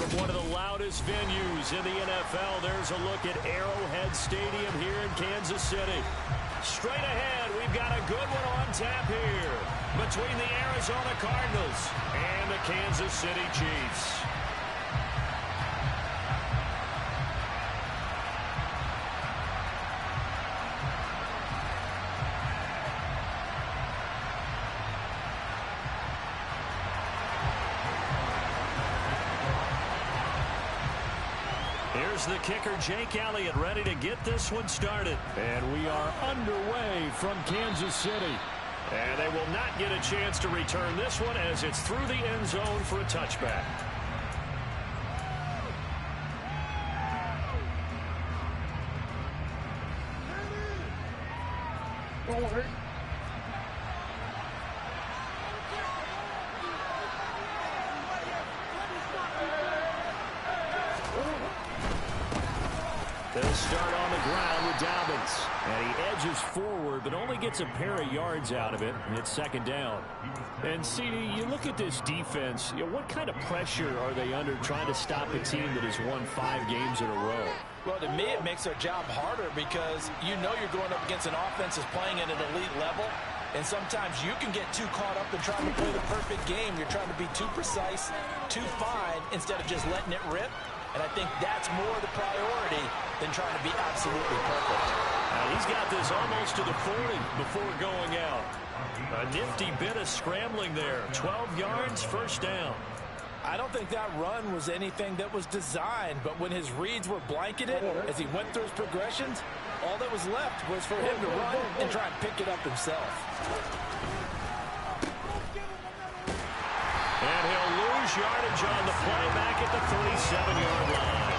From one of the loudest venues in the NFL, there's a look at Arrowhead Stadium here in Kansas City. Straight ahead, we've got a good one on tap here between the Arizona Cardinals and the Kansas City Chiefs. Here's the kicker, Jake Elliott, ready to get this one started. And we are underway from Kansas City. And they will not get a chance to return this one as it's through the end zone for a touchback. They'll start on the ground with Dobbins. And he edges forward, but only gets a pair of yards out of it. And it's second down. And, CD, you look at this defense, what kind of pressure are they under trying to stop a team that has won 5 games in a row? Well, to me, it makes their job harder because you know you're going up against an offense that's playing at an elite level. And sometimes you can get too caught up in trying to play the perfect game. You're trying to be too precise, too fine, instead of just letting it rip. And I think that's more the priority than trying to be absolutely perfect. He's got this almost to the 40 before going out. A nifty bit of scrambling there. 12 yards, first down. I don't think that run was anything that was designed, but when his reads were blanketed as he went through his progressions, all that was left was for him to run and try and pick it up himself. And he'll lose yardage on the play back at the 37-yard line.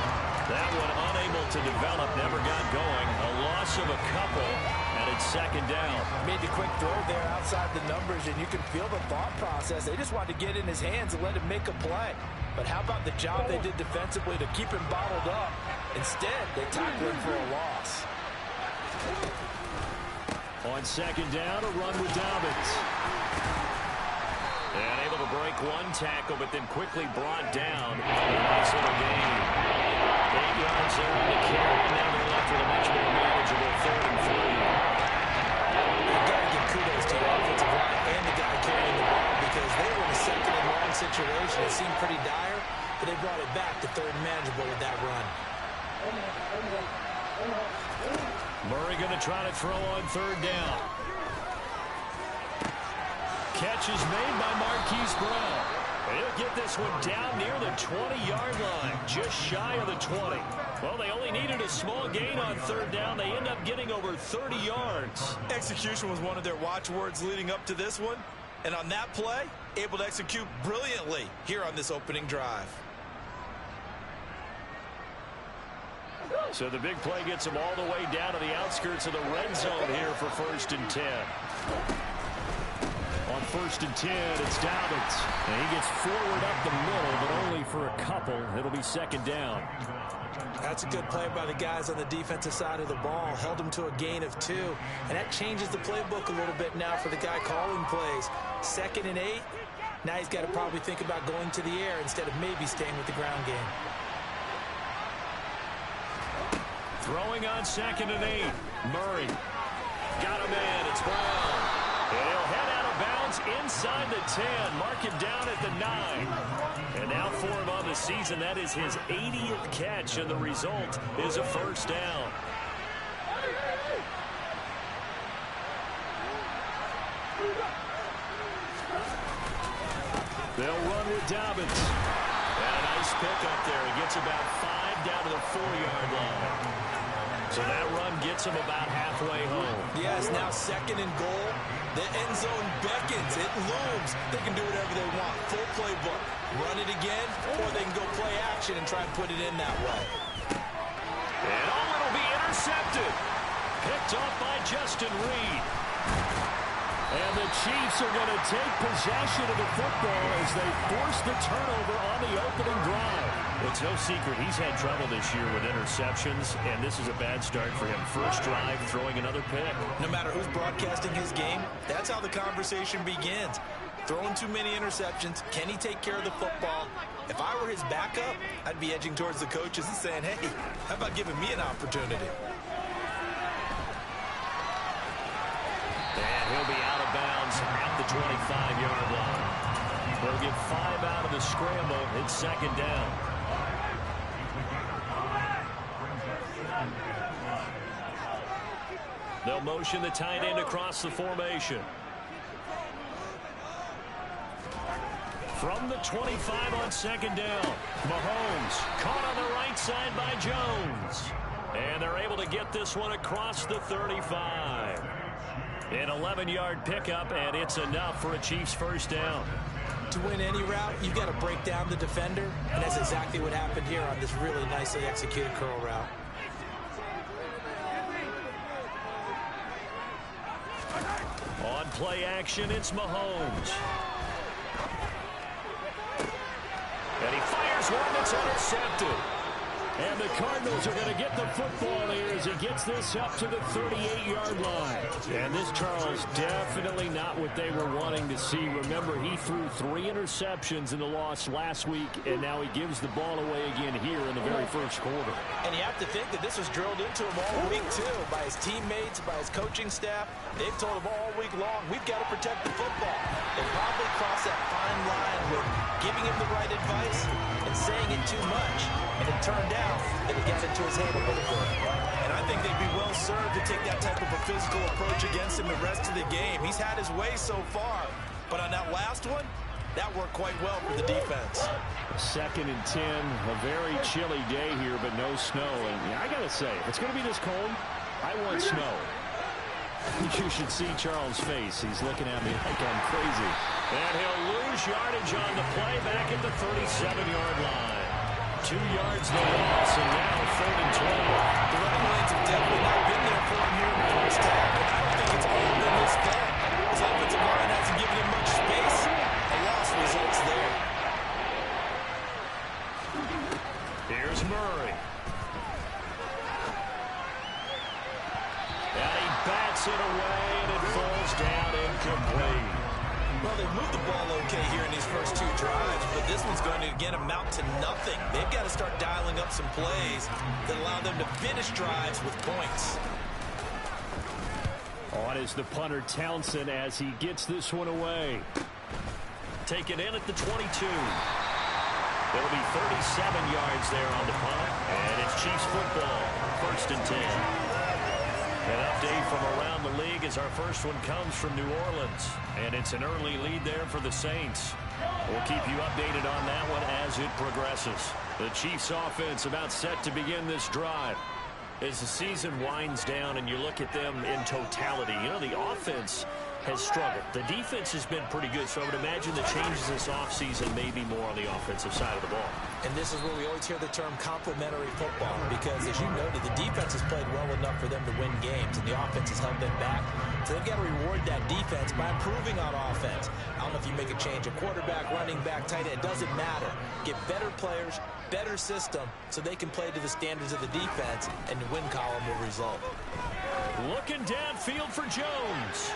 That one unable to develop, never got going. A loss of a couple, and it's second down. Made the quick throw there outside the numbers, and you can feel the thought process. They just wanted to get in his hands and let him make a play. But how about the job they did defensively to keep him bottled up? Instead, they tackled him for a loss. On second down, a run with Dobbins. And able to break one tackle, but then quickly brought down. Nice little gain. 8 yards there on the carry. Now they're left with a much more manageable 3rd and 3. You've got to give kudos to the offensive line and the guy carrying the ball because they were in a second and long situation. It seemed pretty dire, but they brought it back to 3rd and manageable with that run. Murray going to try to throw on 3rd down. Catch is made by Marquise Brown. He'll get this one down near the 20-yard line, just shy of the 20. Well, they only needed a small gain on 3rd down. They end up getting over 30 yards. Execution was one of their watchwords leading up to this one. And on that play, able to execute brilliantly here on this opening drive. So the big play gets them all the way down to the outskirts of the red zone here for 1st and 10. On 1st and 10, it's Dobbins. And he gets forward up the middle, but only for a couple. It'll be second down. That's a good play by the guys on the defensive side of the ball. Held him to a gain of 2. And that changes the playbook a little bit now for the guy calling plays. 2nd and 8. Now he's got to probably think about going to the air instead of maybe staying with the ground game. Throwing on 2nd and 8. Murray. Got him in. It's Brown. And he'll head out of bounds inside the 10. Mark him down at the 9. And now for him on the season, that is his 80th catch, and the result is a first down. They'll run with Dobbins. And a nice pick up there. He gets about 5 down to the 4-yard line. So that run gets him about halfway home. Yes, now 2nd and goal. The end zone beckons. It looms. They can do whatever they want. Full playbook. Run it again, or they can go play action and try and put it in that way. And it'll be intercepted. Picked off by Justin Reed. And the Chiefs are going to take possession of the football as they force the turnover on the opening drive. It's no secret he's had trouble this year with interceptions, and this is a bad start for him. First drive, throwing another pick. No matter who's broadcasting his game, that's how the conversation begins. throwing too many interceptions. Can he take care of the football? If I were his backup, I'd be edging towards the coaches and saying, hey, how about giving me an opportunity? And he'll be out of bounds at the 25-yard line. They'll get 5 out of the scramble. It's second down. They'll motion the tight end across the formation. From the 25 on second down, Mahomes caught on the right side by Jones. And they're able to get this one across the 35. An 11-yard pickup, and it's enough for a Chiefs first down. To win any route, you've got to break down the defender, and that's exactly what happened here on this really nicely executed curl route. On play action, it's Mahomes. And he fires one that's intercepted. And the Cardinals are going to get the football here as he gets this up to the 38-yard line. And this, Charles, definitely not what they were wanting to see. Remember, he threw 3 interceptions in the loss last week, and now he gives the ball away again here in the very first quarter. And you have to think that this was drilled into him all week, too, by his teammates, by his coaching staff. They've told him all week long, we've got to protect the football. They probably crossed that fine line with giving him the right advice and saying it too much. And it turned out that it got into his head a little bit. And I think they'd be well served to take that type of a physical approach against him the rest of the game. He's had his way so far. But on that last one, that worked quite well for the defense. 2nd and 10, a very chilly day here, but no snow. And I got to say, if it's going to be this cold, I want snow. You should see Charles' face. He's looking at me like I'm crazy. And he'll lose yardage on the play back at the 37-yard line. 2 yards no loss, and now 3rd and 12. The running lanes have definitely not been there for him here in the first half, and I don't think it's all been his fault. His offensive line hasn't given him much space. A loss results there. Here's Murray. And he bats it away, and it falls down incomplete. Well, they've moved the ball okay here in these first 2 drives, but this one's going to, again, amount to nothing. They've got to start dialing up some plays that allow them to finish drives with points. On is the punter Townsend as he gets this one away. Take it in at the 22. It'll be 37 yards there on the punt, and it's Chiefs football, 1st and 10. An update from around the league as our first one comes from New Orleans. And it's an early lead there for the Saints. We'll keep you updated on that one as it progresses. The Chiefs offense about set to begin this drive. As the season winds down and you look at them in totality, you know, the offense has struggled. The defense has been pretty good, so I would imagine the changes this offseason may be more on the offensive side of the ball. And this is where we always hear the term complementary football, because as you noted, the defense has played well enough for them to win games, and the offense has held them back. So they've got to reward that defense by improving on offense. I don't know if you make a change, a quarterback, running back, tight end, it doesn't matter. Get better players, better system, so they can play to the standards of the defense, and the win column will result. Looking downfield for Jones.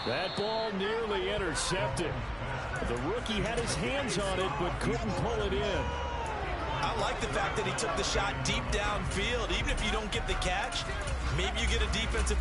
That ball nearly intercepted. The rookie had his hands on it, but couldn't pull it in. I like the fact that he took the shot deep downfield. Even if you don't get the catch, maybe you get a defensive...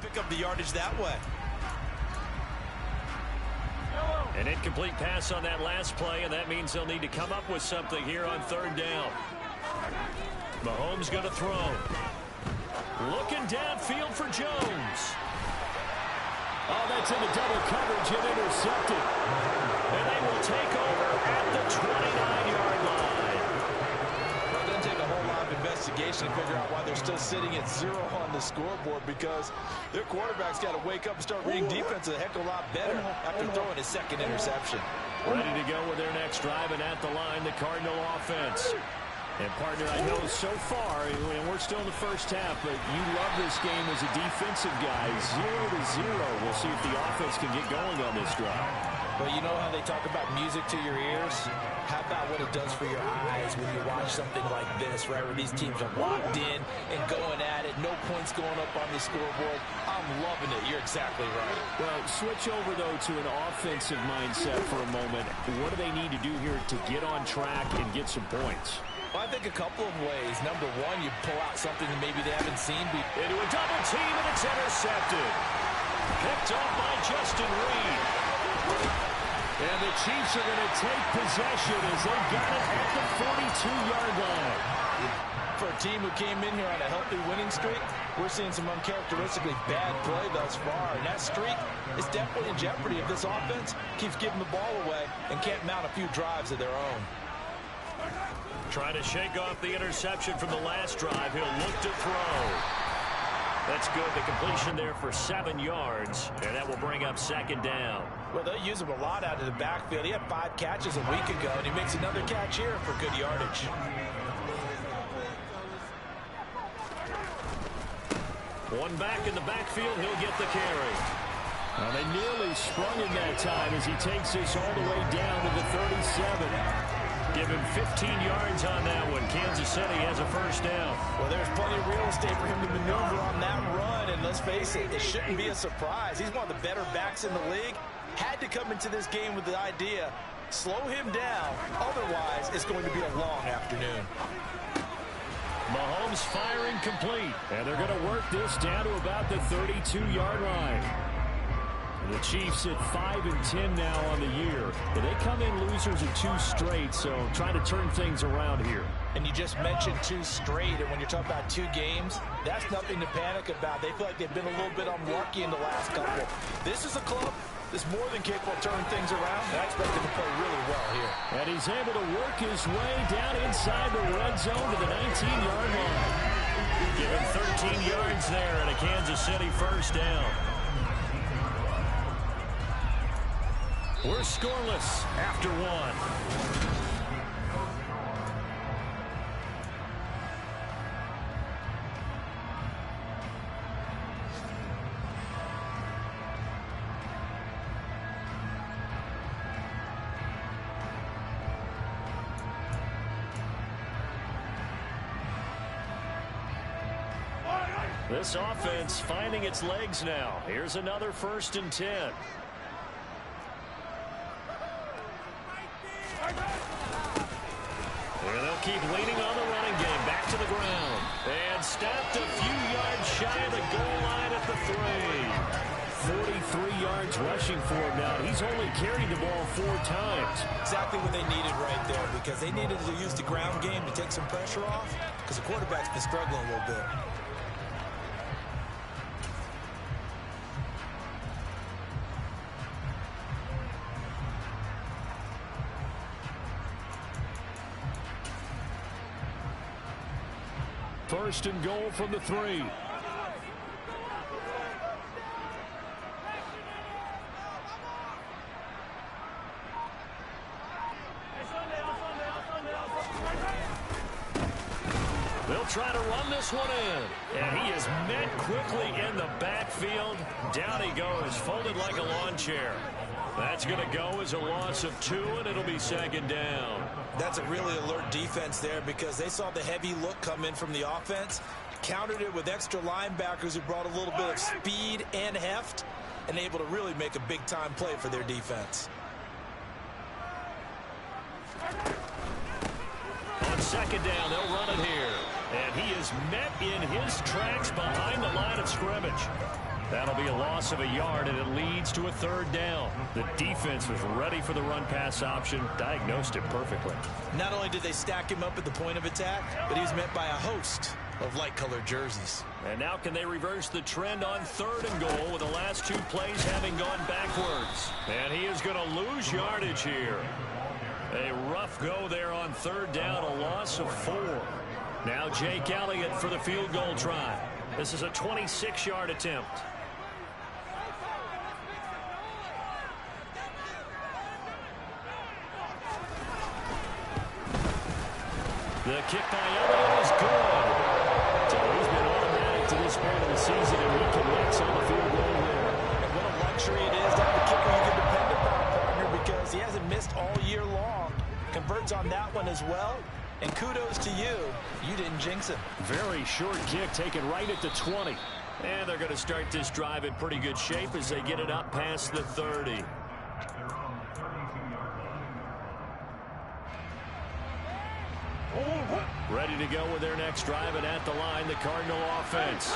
pick up the yardage that way. An incomplete pass on that last play, and that means they'll need to come up with something here on 3rd down. Mahomes going to throw. Looking downfield for Jones. Oh, that's into double coverage and intercepted. And they will take over at the 29-yard investigation to figure out why they're still sitting at 0 on the scoreboard, because their quarterback's got to wake up and start reading defense a heck of a lot better after throwing his second interception. Ready to go with their next drive, and at the line, the Cardinal offense. And, partner, I know so far, and we're still in the first half, but you love this game as a defensive guy. 0-0. We'll see if the offense can get going on this drive. But you know how they talk about music to your ears? How about what it does for your eyes when you watch something like this, right, where these teams are locked in and going at it, no points going up on the scoreboard? I'm loving it. You're exactly right. Well, switch over, though, to an offensive mindset for a moment. What do they need to do here to get on track and get some points? Well, I think a couple of ways. Number one, you pull out something that maybe they haven't seen before. Into a double team, and it's intercepted. Picked off by Justin Reed. And the Chiefs are going to take possession as they got it at the 42-yard line. For a team who came in here on a healthy winning streak, we're seeing some uncharacteristically bad play thus far. And that streak is definitely in jeopardy if this offense keeps giving the ball away and can't mount a few drives of their own. Trying to shake off the interception from the last drive. He'll look to throw. That's good. The completion there for 7 yards, and that will bring up second down. Well, they'll use him a lot out of the backfield. He had 5 catches a week ago, and he makes another catch here for good yardage. One back in the backfield. He'll get the carry. Now, they nearly sprung him that time as he takes this all the way down to the 37. Give him 15 yards on that one. Kansas City has a first down. Well, there's plenty of real estate for him to maneuver on that run, and let's face it, it shouldn't be a surprise. He's one of the better backs in the league. Had to come into this game with the idea, slow him down, otherwise it's going to be a long afternoon. Mahomes firing complete, and they're going to work this down to about the 32-yard line. The Chiefs at 5-10 now on the year. But they come in losers of 2 straight, so trying to turn things around here. And you just mentioned 2 straight, and when you're talking about 2 games, that's nothing to panic about. They feel like they've been a little bit unlucky in the last couple. This is a club that's more than capable of turning things around, and I expect them to play really well here. And he's able to work his way down inside the red zone to the 19-yard line. Give him 13 yards there and a Kansas City first down. We're scoreless after 1. This offense finding its legs now. Here's another 1st and 10. And they'll keep leaning on the running game. Back to the ground. And stopped a few yards shy of the goal line at the 3. 43 yards rushing for him now. He's only carried the ball 4 times. Exactly what they needed right there, because they needed to use the ground game to take some pressure off, because the quarterback's been struggling a little bit. First and goal from the 3. They'll try to run this one in. And he is met quickly in the backfield. Down he goes, folded like a lawn chair. That's going to go as a loss of 2, and it'll be second down. That's a really alert defense there, because they saw the heavy look come in from the offense, countered it with extra linebackers who brought a little bit of speed and heft, and able to really make a big-time play for their defense. On second down, they'll run it here. And he is met in his tracks behind the line of scrimmage. That'll be a loss of a yard, and it leads to a 3rd down. The defense was ready for the run-pass option, diagnosed it perfectly. Not only did they stack him up at the point of attack, but he was met by a host of light-colored jerseys. And now can they reverse the trend on 3rd and goal with the last 2 plays having gone backwards? And he is going to lose yardage here. A rough go there on 3rd down, a loss of 4. Now Jake Elliott for the field goal try. This is a 26-yard attempt. The kick by Elliott is good. So he's been automatic to this point of the season, and he connects on the field goal there. And what a luxury it is to have a kicker you can depend upon, partner, because he hasn't missed all year long. Converts on that one as well. And kudos to you. You didn't jinx him. Very short kick taken right at the 20. And they're going to start this drive in pretty good shape as they get it up past the 30. Ready to go with their next drive, and at the line, the Cardinal offense.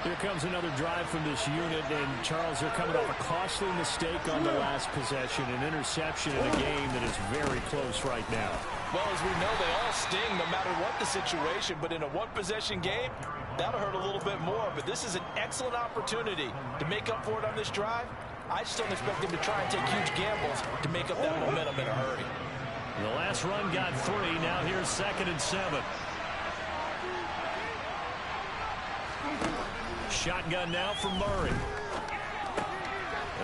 Here comes another drive from this unit, and Charles, they're coming off a costly mistake on the last possession, an interception in a game that is very close right now. Well, as we know, they all sting no matter what the situation, but in a one-possession game, that'll hurt a little bit more. But this is an excellent opportunity to make up for it on this drive. I just don't expect them to try and take huge gambles to make up that momentum in a hurry. The last run got 3. Now here's 2nd and 7. Shotgun now from Murray.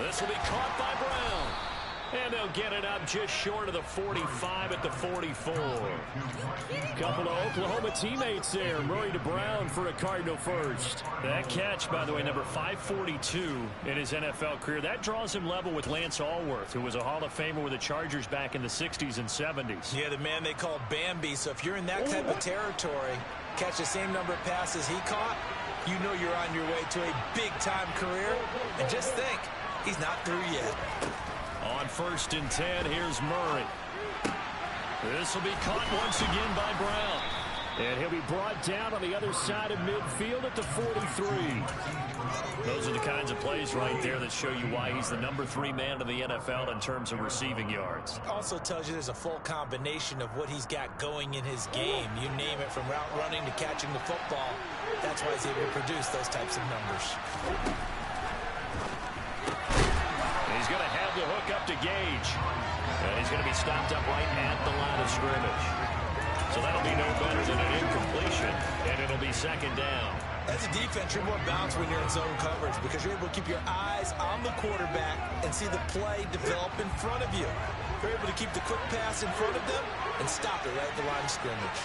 This will be caught by Brown. And they'll get it up just short of the 45 at the 44. Couple of Oklahoma teammates there. Murray to Brown for a Cardinal first. That catch, by the way, number 542 in his NFL career. That draws him level with Lance Allworth, who was a Hall of Famer with the Chargers back in the 60s and 70s. Yeah, the man they call Bambi. So if you're in that type of territory, catch the same number of passes he caught, you know you're on your way to a big-time career. And just think, he's not through yet. On 1st and 10, here's Murray. This will be caught once again by Brown. And he'll be brought down on the other side of midfield at the 43. Those are the kinds of plays right there that show you why he's the number 3 man in the NFL in terms of receiving yards. Also tells you there's a full combination of what he's got going in his game. You name it, from route running to catching the football. That's why he's able to produce those types of numbers. He's going to have the hook up to Gage. And he's going to be stopped up right at the line of scrimmage. So that'll be no better than an incompletion, and it'll be 2nd down. As a defense, you're more balanced when you're in zone coverage because you're able to keep your eyes on the quarterback and see the play develop in front of you. You're able to keep the quick pass in front of them and stop it right at the line of scrimmage.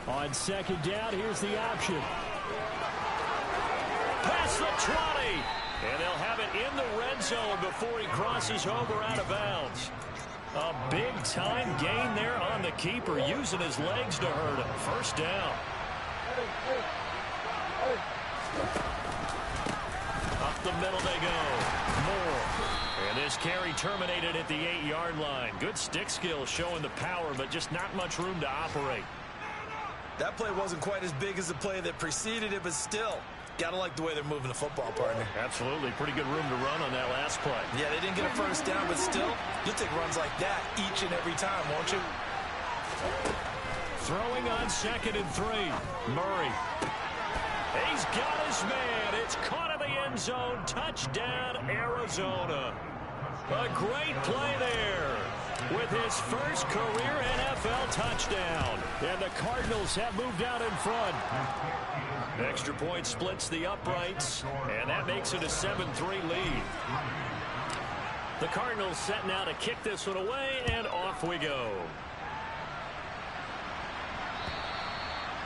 On 2nd down, here's the option. Past the 20. And they'll have it in the red zone before he crosses over out of bounds. A big-time gain there on the keeper, using his legs to hurt him. 1st down. Up the middle they go. Moore. And this carry terminated at the 8-yard line. Good stick skill showing the power, but just not much room to operate. That play wasn't quite as big as the play that preceded it, but still, gotta like the way they're moving the football, partner. Absolutely. Pretty good room to run on that last play. Yeah, they didn't get a 1st down, but still, you'll take runs like that each and every time, won't you? Throwing on 2nd and 3. Murray. He's got his man. It's caught in the end zone. Touchdown, Arizona. A great play there with his first career NFL touchdown. And the Cardinals have moved out in front. Extra point splits the uprights, and that makes it a 7-3 lead. The Cardinals set now to kick this one away, and off we go.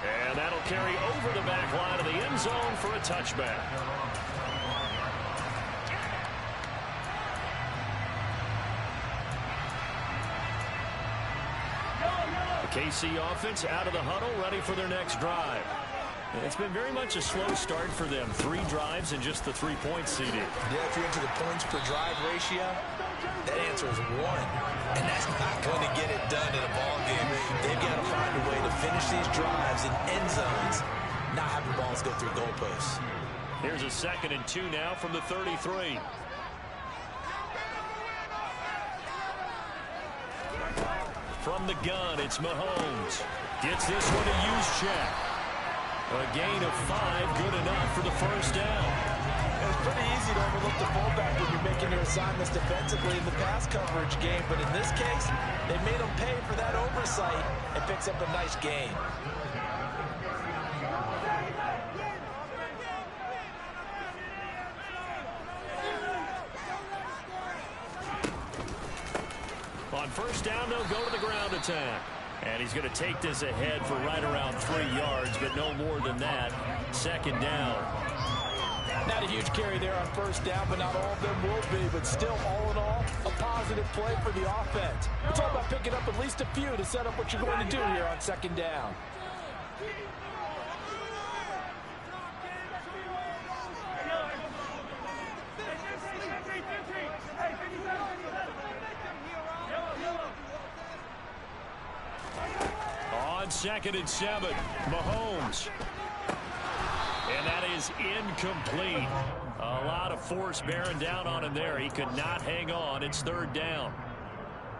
And that'll carry over the back line of the end zone for a touchback. The KC offense out of the huddle, ready for their next drive. It's been very much a slow start for them. 3 drives and just the 3 points CD. Yeah, if you're into the points per drive ratio, that answer is 1. And that's not going to get it done in a ball game. They've got to find a way to finish these drives in end zones, not having balls go through goalposts. Here's a 2nd and 2 now from the 33. From the gun, it's Mahomes. Gets this one to Juszczyk. A gain of 5, good enough for the 1st down. And it's pretty easy to overlook the fullback when you're making your assignments defensively in the pass coverage game. But in this case, they made him pay for that oversight and picks up a nice gain. On first down, they'll go to the ground attack. And he's going to take this ahead for right around 3 yards, but no more than that. Second down. Not a huge carry there on first down, but not all of them will be. But still, all in all, a positive play for the offense. It's all about picking up at least a few to set up what you're going to do here on second down. Second and 7, Mahomes. And that is incomplete. A lot of force bearing down on him there. He could not hang on. It's third down.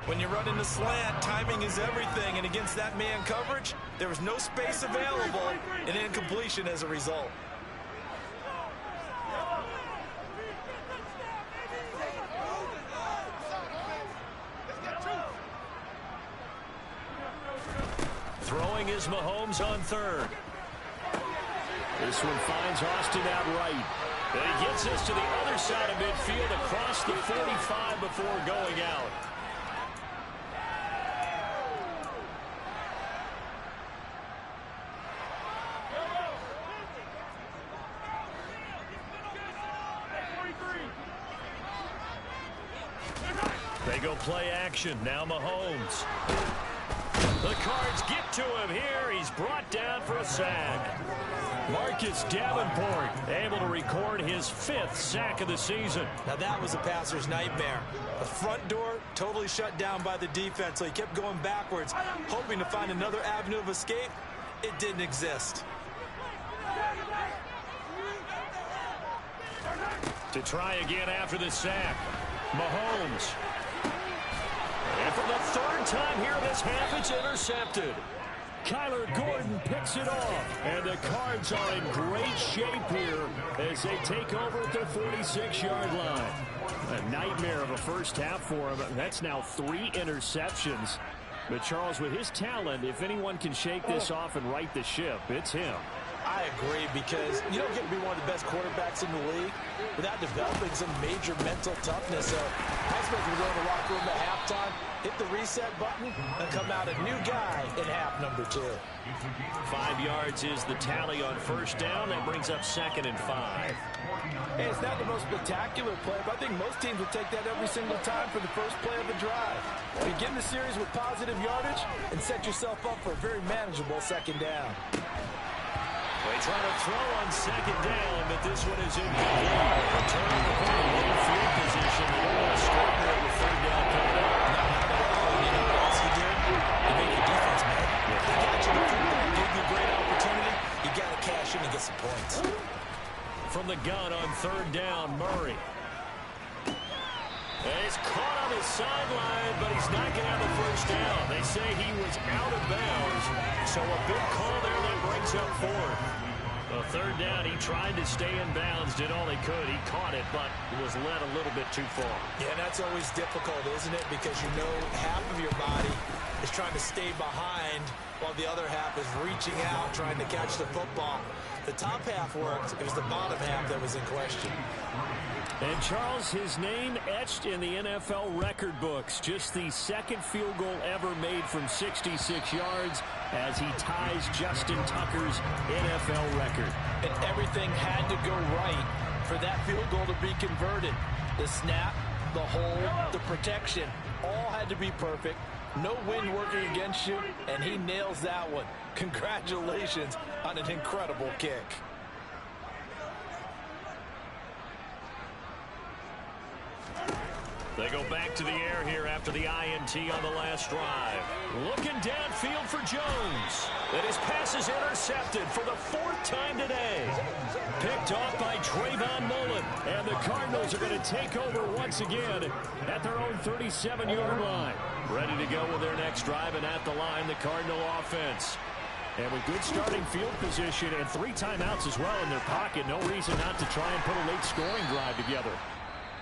When you're running the slant, timing is everything. And against that man coverage, there was no space available, and incompletion as a result. Throwing is Mahomes on third. This one finds Austin outright. And he gets us to the other side of midfield across the 45 before going out. They go play action. Now Mahomes. The Cards get to him here. He's brought down for a sack. Marcus Davenport able to record his 5th sack of the season. Now that was a passer's nightmare. The front door totally shut down by the defense, so he kept going backwards, hoping to find another avenue of escape. It didn't exist. To try again after the sack, Mahomes. And for the 3rd time here this half, it's intercepted. Kyler Gordon picks it off. And the Cards are in great shape here as they take over at their 46-yard line. A nightmare of a first half for him. That's now 3 interceptions. But Charles, with his talent, if anyone can shake this off and right the ship, it's him. I agree, because you don't get to be one of the best quarterbacks in the league without developing some major mental toughness. So I expect him to go in the locker room at halftime, hit the reset button, and come out a new guy in half number 2. 5 yards is the tally on first down. That brings up 2nd and 5. Hey, it's not the most spectacular play, but I think most teams would take that every single time for the first play of the drive. Begin the series with positive yardage and set yourself up for a very manageable second down. They try to throw on second down, but this one is incomplete. Return to the field position. They don't want to strike there with 3rd down coming up. Not at all. You know what else he did? He made your defense mad. He got you the football, gave you a great opportunity. You got to cash in and get some points. From the gun on 3rd down, Murray. And he's caught on his sideline, but he's not going to have a first down. They say he was out of bounds, so a big call there that brings up 4th. A 3rd down, he tried to stay in bounds, did all he could. He caught it, but was led a little bit too far. Yeah, that's always difficult, isn't it? Because you know half of your body is trying to stay behind while the other half is reaching out, trying to catch the football. The top half worked. It was the bottom half that was in question. And Charles, his name etched in the NFL record books. Just the 2nd field goal ever made from 66 yards as he ties Justin Tucker's NFL record. And everything had to go right for that field goal to be converted. The snap, the hold, the protection, all had to be perfect. No wind working against you, and he nails that one. Congratulations on an incredible kick. They go back to the air here after the INT on the last drive. Looking downfield for Jones. And his pass is intercepted for the 4th time today. Picked off by Trayvon Mullen. And the Cardinals are going to take over once again at their own 37-yard line. Ready to go with their next drive, and at the line, the Cardinal offense. And with good starting field position and 3 timeouts as well in their pocket, no reason not to try and put a late scoring drive together.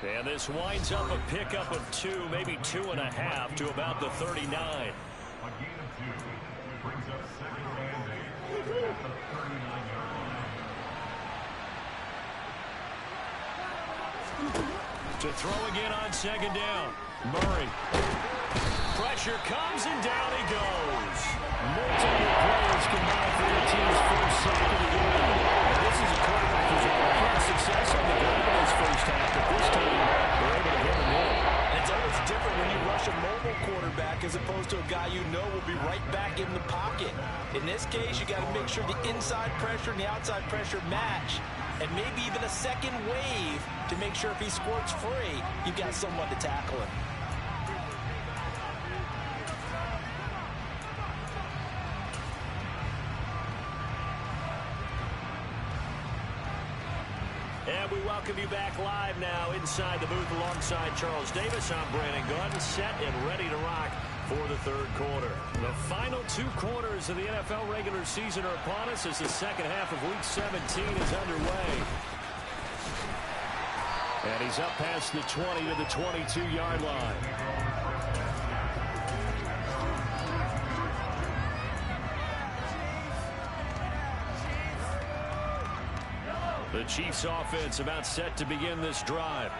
And this winds up a pickup of 2, maybe 2.5 to about the 39. To throw again on second down. Murray. Pressure comes and down he goes. Multiple players combined for their team's first sack of the game. This is a quarterback who's already had success on the ground in his first half, but this time they're able to hit him in. It's always different when you rush a mobile quarterback as opposed to a guy you know will be right back in the pocket. In this case, you got to make sure the inside pressure and the outside pressure match, and maybe even a second wave to make sure if he squirts free, you've got someone to tackle him. And we welcome you back live now inside the booth alongside Charles Davis. I'm Brandon Gunn, set and ready to rock for the third quarter. The final 2 quarters of the NFL regular season are upon us as the second half of Week 17 is underway. And he's up past the 20 to the 22-yard line. The Chiefs offense about set to begin this drive.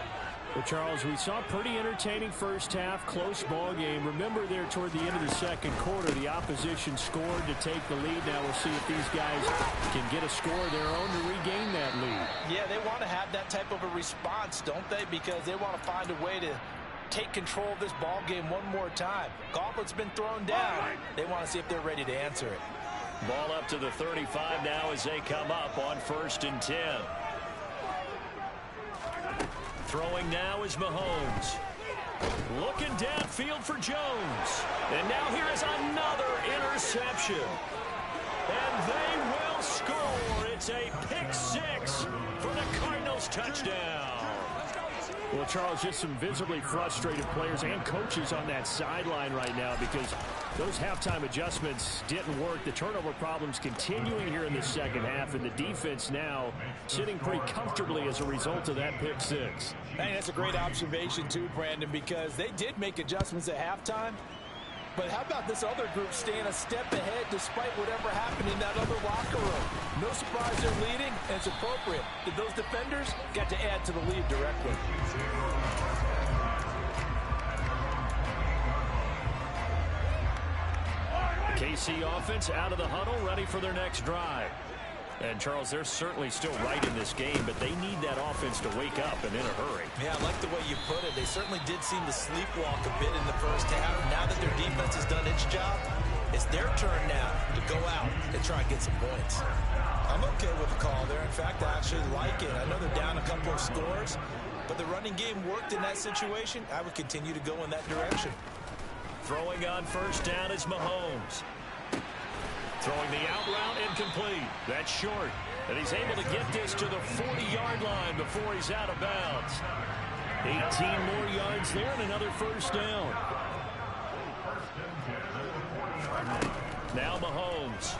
Well, Charles, we saw a pretty entertaining first half, close ball game. Remember there toward the end of the second quarter, the opposition scored to take the lead. Now we'll see if these guys can get a score of their own to regain that lead. Yeah, they want to have that type of a response, don't they? Because they want to find a way to take control of this ball game one more time. Gauntlet's been thrown down. They want to see if they're ready to answer it. Ball up to the 35 now as they come up on 1st and 10. Throwing now is Mahomes. Looking downfield for Jones. And now here is another interception. And they will score. It's a pick 6 for the Cardinals touchdown. Well, Charles, just some visibly frustrated players and coaches on that sideline right now because those halftime adjustments didn't work. The turnover problems continuing here in the second half, and the defense now sitting pretty comfortably as a result of that pick 6. Hey, that's a great observation too, Brandon, because they did make adjustments at halftime. But how about this other group staying a step ahead despite whatever happened in that other locker room? No surprise they're leading, and it's appropriate. Those defenders got to add to the lead directly. KC offense out of the huddle, ready for their next drive. And, Charles, they're certainly still right in this game, but they need that offense to wake up and in a hurry. Yeah, I like the way you put it. They certainly did seem to sleepwalk a bit in the first half. Now that their defense has done its job, it's their turn now to go out and try and get some points. I'm okay with the call there. In fact, I actually like it. I know they're down a couple of scores, but the running game worked in that situation. I would continue to go in that direction. Throwing on 1st down is Mahomes. Throwing the out route incomplete. That's short. And he's able to get this to the 40-yard line before he's out of bounds. 18 more yards there and another 1st down. Now Mahomes.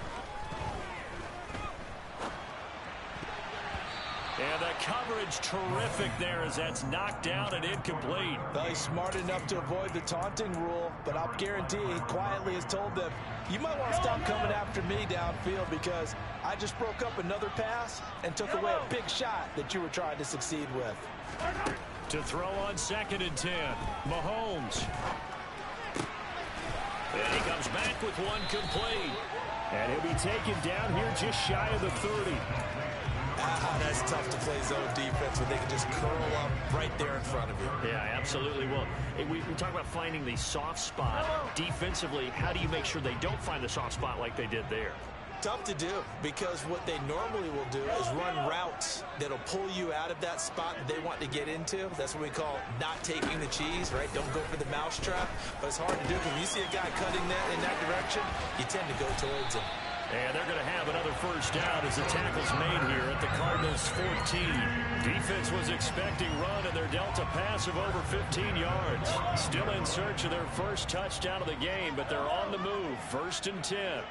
And the coverage terrific there as that's knocked down and incomplete. Well, he's smart enough to avoid the taunting rule, but I'll guarantee he quietly has told them, you might want to stop coming after me downfield because I just broke up another pass and took away a big shot that you were trying to succeed with. To throw on 2nd and 10, Mahomes. And he comes back with one complete. And he'll be taken down here just shy of the 30. That's tough to play zone defense when they can just curl up right there in front of you. Yeah, absolutely. Well, we talk about finding the soft spot defensively. How do you make sure they don't find the soft spot like they did there? Tough to do because what they normally will do is run routes that'll pull you out of that spot that they want to get into. That's what we call not taking the cheese, right? Don't go for the mousetrap. But it's hard to do because when you see a guy cutting that in that direction, you tend to go towards him. And they're going to have another 1st down as the tackle's made here at the Cardinals' 14. Defense was expecting run, and they're dealt a pass of over 15 yards. Still in search of their first touchdown of the game, but they're on the move. 1st and 10.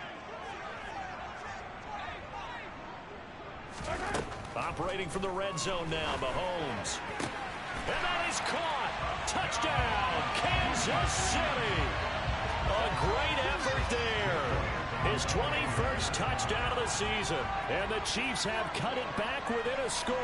Operating from the red zone now, Mahomes. And that is caught. Touchdown, Kansas City. A great effort there. His 21st touchdown of the season. And the Chiefs have cut it back within a score.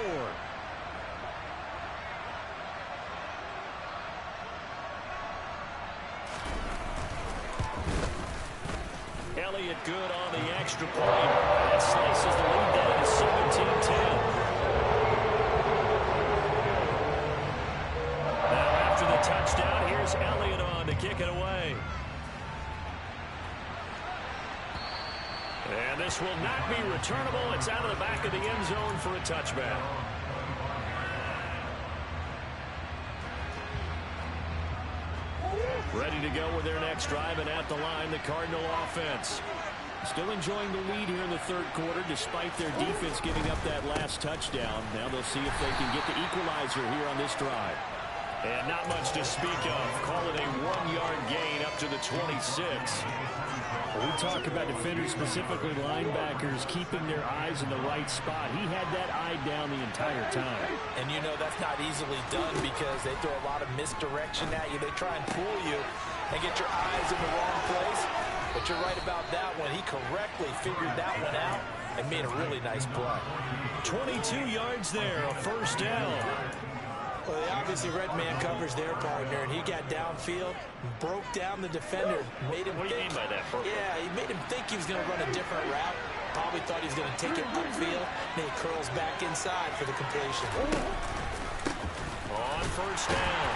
Elliott good on the extra point. That slices the lead down to 17-10. Now after the touchdown, here's Elliott on to kick it away. And this will not be returnable. It's out of the back of the end zone for a touchback. Ready to go with their next drive, and at the line, the Cardinal offense. Still enjoying the lead here in the third quarter, despite their defense giving up that last touchdown. Now they'll see if they can get the equalizer here on this drive. And not much to speak of. Call it a 1-yard gain up to the 26. We talk about defenders, specifically linebackers, keeping their eyes in the right spot. He had that eye down the entire time. And you know that's not easily done because they throw a lot of misdirection at you. They try and fool you and get your eyes in the wrong place. But you're right about that one. He correctly figured that one out and made a really nice play. 22 yards there, a first down. Well, they obviously red man covers their partner, and he got downfield, broke down the defender, made him What do you mean by that, Bert? Yeah, he made him think he was going to run a different route. Probably thought he was going to take it upfield, and he curls back inside for the completion. On first down,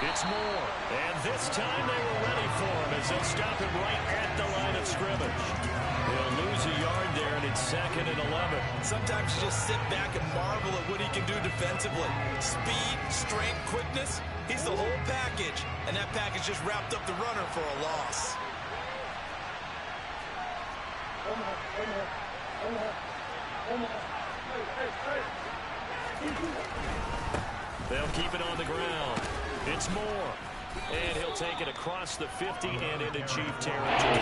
it's Moore. And this time they were ready for him as they'll stop him right at the line of scrimmage. They'll lose a yard there, and it's 2nd and 11. Sometimes you just sit back and marvel at what he can do defensively. Speed, strength, quickness, he's the whole package. And that package just wrapped up the runner for a loss. They'll keep it on the ground. It's Moore. And he'll take it across the 50 and into Chief territory.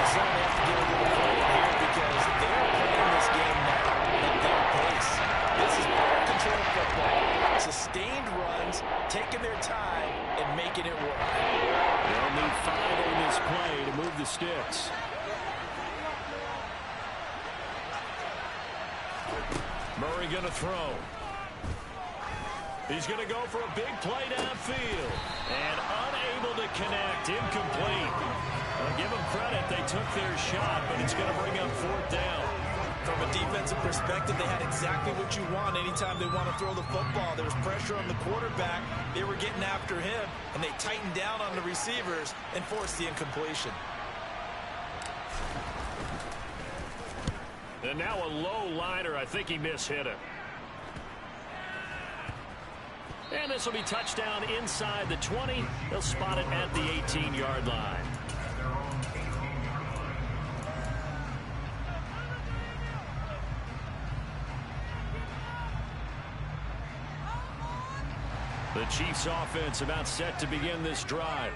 So they have to get a little credit here because they're playing this game now at their pace. This is ball control football. Sustained runs, taking their time, and making it work. They'll need 5 on this play to move the sticks. Murray going to throw. He's going to go for a big play downfield. And unable to connect. Incomplete. I'll give them credit. They took their shot, but it's going to bring up 4th down. From a defensive perspective, they had exactly what you want anytime they want to throw the football. There was pressure on the quarterback. They were getting after him, and they tightened down on the receivers and forced the incompletion. And now a low liner. I think he mishit it. And this will be touchdown inside the 20. They'll spot it at the 18-yard line. The Chiefs offense about set to begin this drive.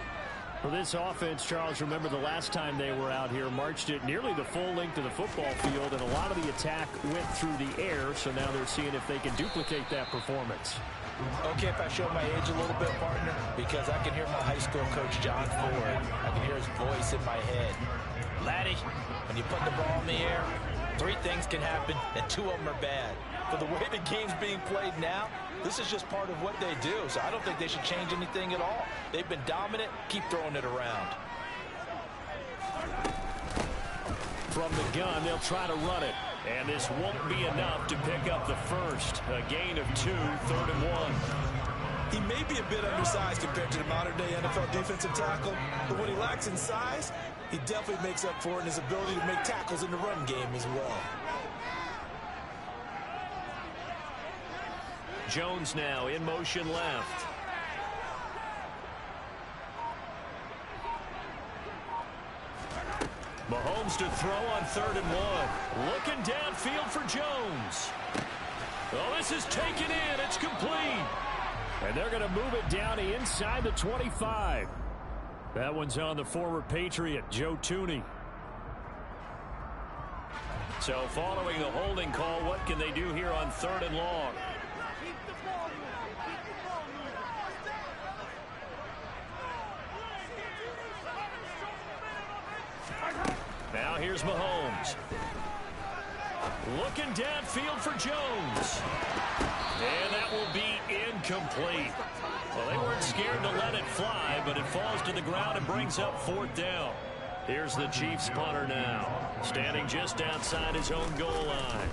For this offense, Charles, remember the last time they were out here, marched it nearly the full length of the football field, and a lot of the attack went through the air, so now they're seeing if they can duplicate that performance. Okay, if I show my age a little bit, partner, because I can hear my high school coach, John Ford. I can hear his voice in my head. Laddie, when you put the ball in the air, 3 things can happen, and 2 of them are bad. For the way the game's being played now, this is just part of what they do, so I don't think they should change anything at all. They've been dominant. Keep throwing it around. From the gun, they'll try to run it. And this won't be enough to pick up the first. A gain of 2, 3rd and 1. He may be a bit undersized compared to the modern-day NFL defensive tackle, but when he lacks in size, he definitely makes up for it in his ability to make tackles in the run game as well. Jones now in motion left. Mahomes to throw on 3rd and 1. Looking downfield for Jones. Oh, this is taken in. It's complete. And they're going to move it down inside the 25. That one's on the former Patriot, Joe Tooney. So following the holding call, what can they do here on 3rd and long? Now here's Mahomes. Looking downfield for Jones. And that will be incomplete. Well, they weren't scared to let it fly, but it falls to the ground and brings up 4th down. Here's the Chiefs punter now, standing just outside his own goal line.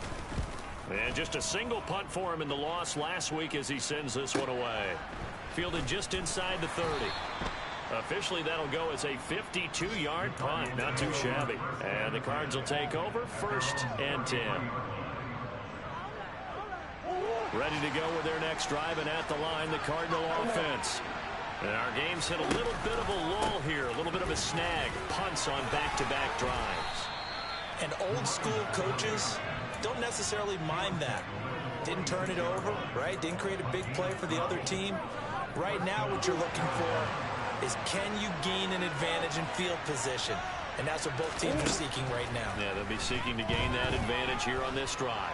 And just a single punt for him in the loss last week as he sends this one away. Fielded just inside the 30. Officially, that'll go as a 52-yard punt. Not too shabby. And the Cards will take over 1st and 10. Ready to go with their next drive, and at the line, the Cardinal offense. And our game's hit a little bit of a lull here, a little bit of a snag. Punts on back-to-back drives. And old-school coaches don't necessarily mind that. Didn't turn it over, right? Didn't create a big play for the other team. Right now, what you're looking for is can you gain an advantage in field position? And that's what both teams are seeking right now. Yeah, they'll be seeking to gain that advantage here on this drive.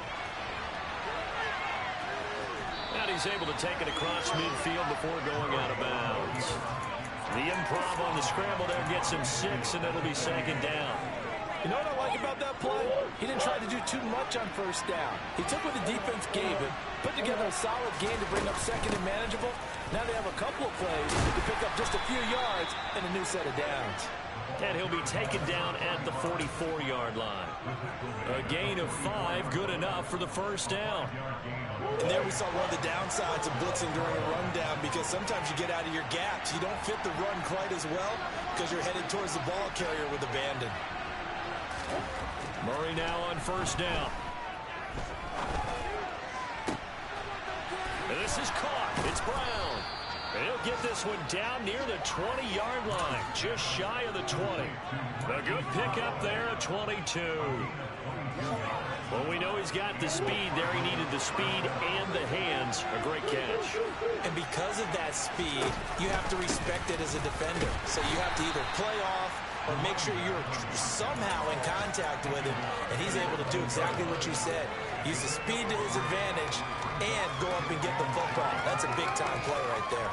And he's able to take it across midfield before going out of bounds. The improv on the scramble there gets him 6, and it'll be 2nd down. You know what I like about that play? He didn't try to do too much on 1st down. He took what the defense gave him, put together a solid game to bring up 2nd and manageable. Now they have a couple of plays to pick up just a few yards and a new set of downs. And he'll be taken down at the 44-yard line. A gain of 5, good enough for the 1st down. And there we saw one of the downsides of blitzing during a rundown, because sometimes you get out of your gaps. You don't fit the run quite as well because you're headed towards the ball carrier with abandon. Murray now on 1st down. And this is caught. It's Brown. And he'll get this one down near the 20-yard line, just shy of the 20. A good pickup there at 22. Well, we know he's got the speed there. He needed the speed and the hands. A great catch. And because of that speed, you have to respect it as a defender. So you have to either play off or make sure you're somehow in contact with him. And he's able to do exactly what you said. Use the speed to his advantage and go up and get the football. That's a big-time play right there.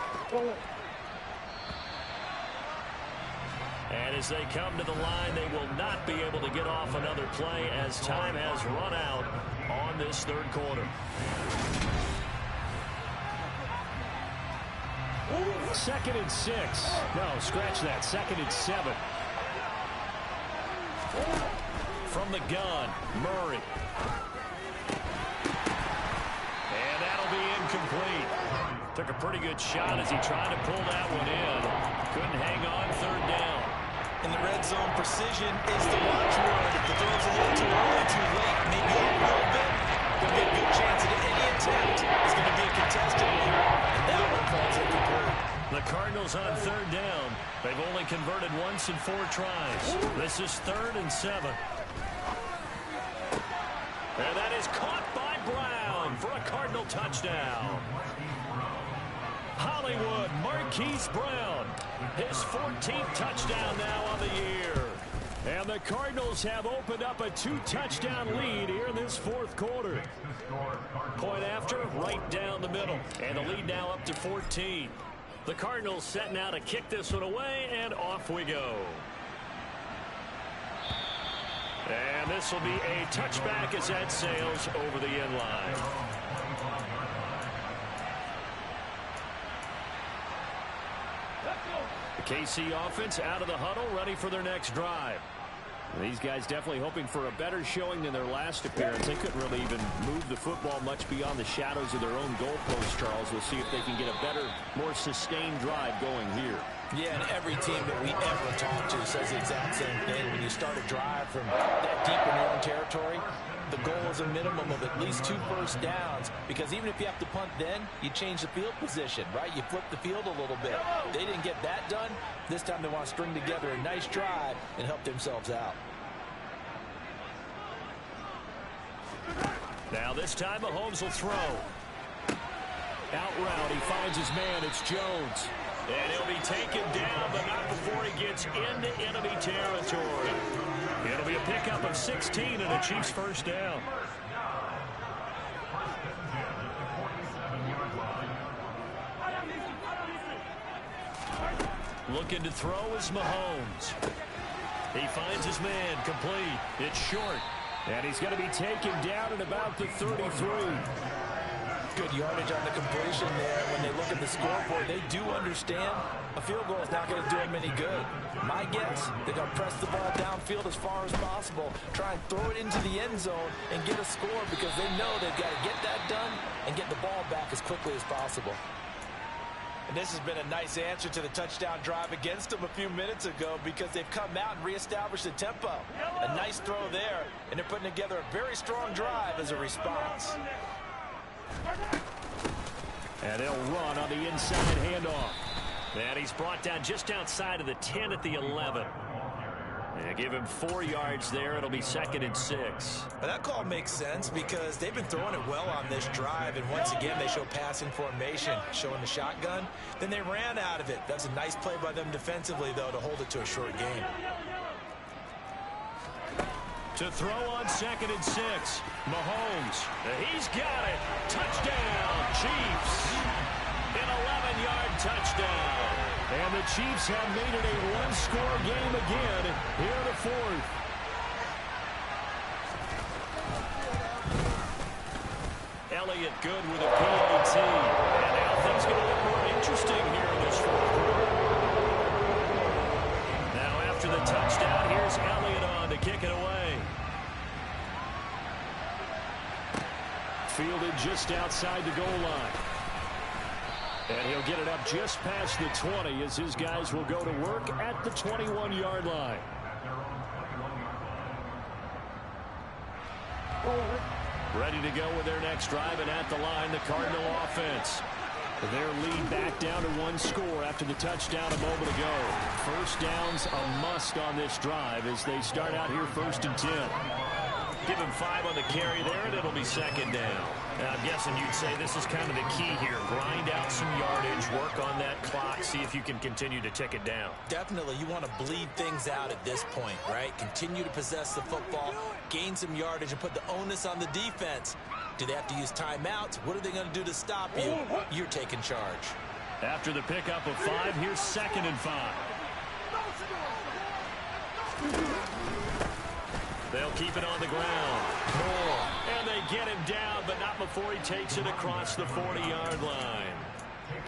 And as they come to the line, they will not be able to get off another play as time has run out on this 3rd quarter. 2nd and 6. No, scratch that. 2nd and 7. From the gun, Murray. And that'll be incomplete. Took a pretty good shot as he tried to pull that one in. Couldn't hang on. 3rd down. In the red zone, precision is the watchword. If the throw's a little too early, too late, maybe a little bit, there'll be a good chance that any attempt is going to be a contested one, and that one falls incomplete. The Cardinals on 3rd down. They've only converted once in 4 tries. This is 3rd and 7. And that is caught by Brown for a Cardinal touchdown. Hollywood Marquise Brown, his 14th touchdown now on the year. And the Cardinals have opened up a 2-touchdown lead here in this 4th quarter. Point after, right down the middle. And the lead now up to 14. The Cardinals set now to kick this one away, and off we go. And this will be a touchback as that sails over the end line. The KC offense out of the huddle, ready for their next drive. And these guys definitely hoping for a better showing than their last appearance. They couldn't really even move the football much beyond the shadows of their own goalpost, Charles. We'll see if they can get a better, more sustained drive going here. Yeah, and every team that we ever talk to says the exact same thing. When you start a drive from that deep in your own territory, the goal is a minimum of at least 2 first downs, because even if you have to punt then, you change the field position, right? You flip the field a little bit. They didn't get that done. This time they want to string together a nice drive and help themselves out. Now this time Mahomes will throw. Out route, he finds his man. It's Jones. And he'll be taken down, but not before he gets into enemy territory. It'll be a pickup of 16 and a Chiefs first down. Looking to throw is Mahomes. He finds his man, complete. It's short. And he's going to be taken down at about the 33. Good yardage on the completion there. When they look at the scoreboard, they do understand a field goal is not going to do them any good. My guess, they're going to press the ball downfield as far as possible, try and throw it into the end zone and get a score because they know they've got to get that done and get the ball back as quickly as possible. And this has been a nice answer to the touchdown drive against them a few minutes ago because they've come out and reestablished the tempo. A nice throw there, and they're putting together a very strong drive as a response. And they'll run on the inside handoff. And he's brought down just outside of the 10 at the 11. And give him 4 yards there. It'll be 2nd and 6. Well, that call makes sense because they've been throwing it well on this drive. And once again, they show passing formation, showing the shotgun. Then they ran out of it. That's a nice play by them defensively, though, to hold it to a short game. To throw on 2nd and 6. Mahomes. He's got it. Touchdown, Chiefs. An 11-yard touchdown. And the Chiefs have made it a one-score game again here in the 4th. Elliott good with a PAT. And now things get a little more interesting here in this 4th quarter. Now after the touchdown, here's Elliott on to kick it away. Fielded just outside the goal line. And he'll get it up just past the 20 as his guys will go to work at the 21-yard line. Ready to go with their next drive, and at the line, the Cardinal offense. Their lead back down to 1 score after the touchdown a moment ago. First down's a must on this drive as they start out here 1st and 10. Give him 5 on the carry there, and it'll be 2nd down. Now, I'm guessing you'd say this is kind of the key here. Grind out some yardage, work on that clock, see if you can continue to tick it down. Definitely. You want to bleed things out at this point, right? Continue to possess the football, gain some yardage, and put the onus on the defense. Do they have to use timeouts? What are they going to do to stop you? You're taking charge. After the pickup of 5, here's 2nd and 5. They'll keep it on the ground. And they get him down, but not before he takes it across the 40-yard line.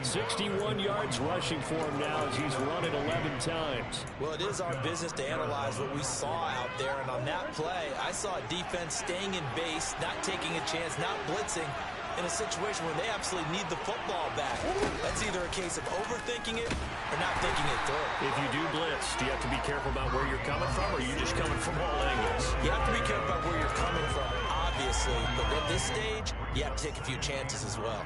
61 yards rushing for him now as he's run it 11 times. Well, it is our business to analyze what we saw out there. And on that play, I saw a defense staying in base, not taking a chance, not blitzing, in a situation where they absolutely need the football back. That's either a case of overthinking it or not thinking it through. If you do blitz, do you have to be careful about where you're coming from, or are you just coming from all angles? You have to be careful about where you're coming from, obviously. But at this stage, you have to take a few chances as well.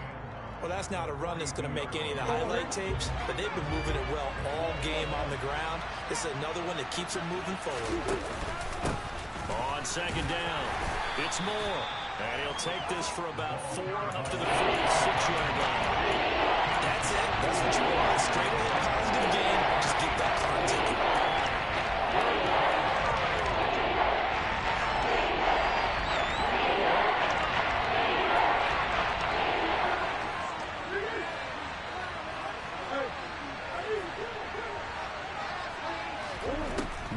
Well, that's not a run that's going to make any of the highlight tapes, but they've been moving it well all game on the ground. This is another one that keeps them moving forward. On 2nd down, it's Moore. And he'll take this for about 4 up to the 46-yard line. That's it. That's what you want. Straight ahead, positive game. Just keep that clock ticking.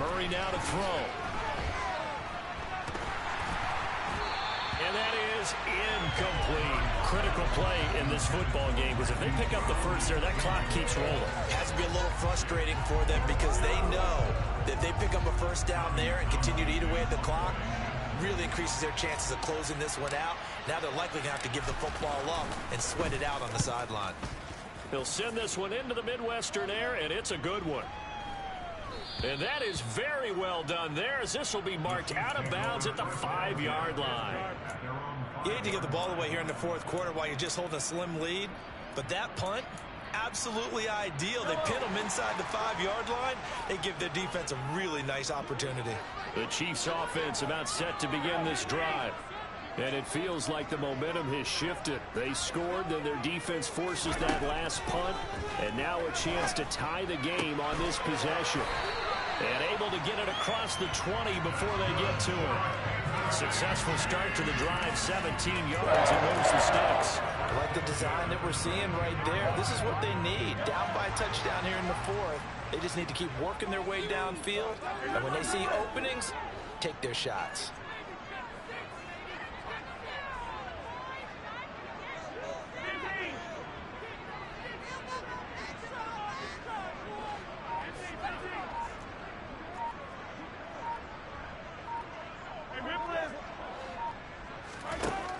Murray now to throw. And that is incomplete. Critical play in this football game, because if they pick up the first there, that clock keeps rolling. Has to be a little frustrating for them because they know that if they pick up a first down there and continue to eat away at the clock, really increases their chances of closing this one out. Now they're likely going to have to give the football up and sweat it out on the sideline. He'll send this one into the Midwestern air, and it's a good one. And that is very well done there, as this will be marked out of bounds at the 5-yard line. You hate to give the ball away here in the 4th quarter while you're just holding a slim lead, but that punt, absolutely ideal. They pin them inside the 5-yard line. They give their defense a really nice opportunity. The Chiefs offense about set to begin this drive. And it feels like the momentum has shifted. They scored, then their defense forces that last punt, and now a chance to tie the game on this possession. And able to get it across the 20 before they get to it. Successful start to the drive, 17 yards, and moves the sticks. I like the design that we're seeing right there. This is what they need. Down by a touchdown here in the fourth. They just need to keep working their way downfield. And when they see openings, take their shots.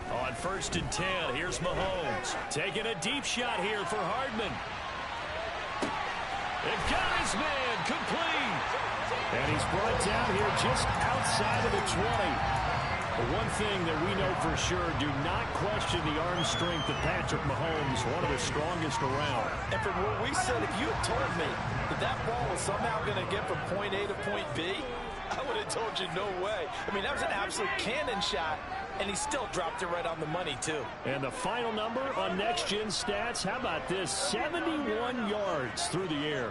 On 1st and 10, here's Mahomes. Taking a deep shot here for Hardman. And got his man complete. And he's brought down here just outside of the 20. But one thing that we know for sure, do not question the arm strength of Patrick Mahomes, one of the strongest around. And from what we said, if you had told me that that ball was somehow going to get from point A to point B, I would have told you no way. I mean, that was an absolute cannon shot, and he still dropped it right on the money, too. And the final number on Next Gen Stats, how about this? 71 yards through the air.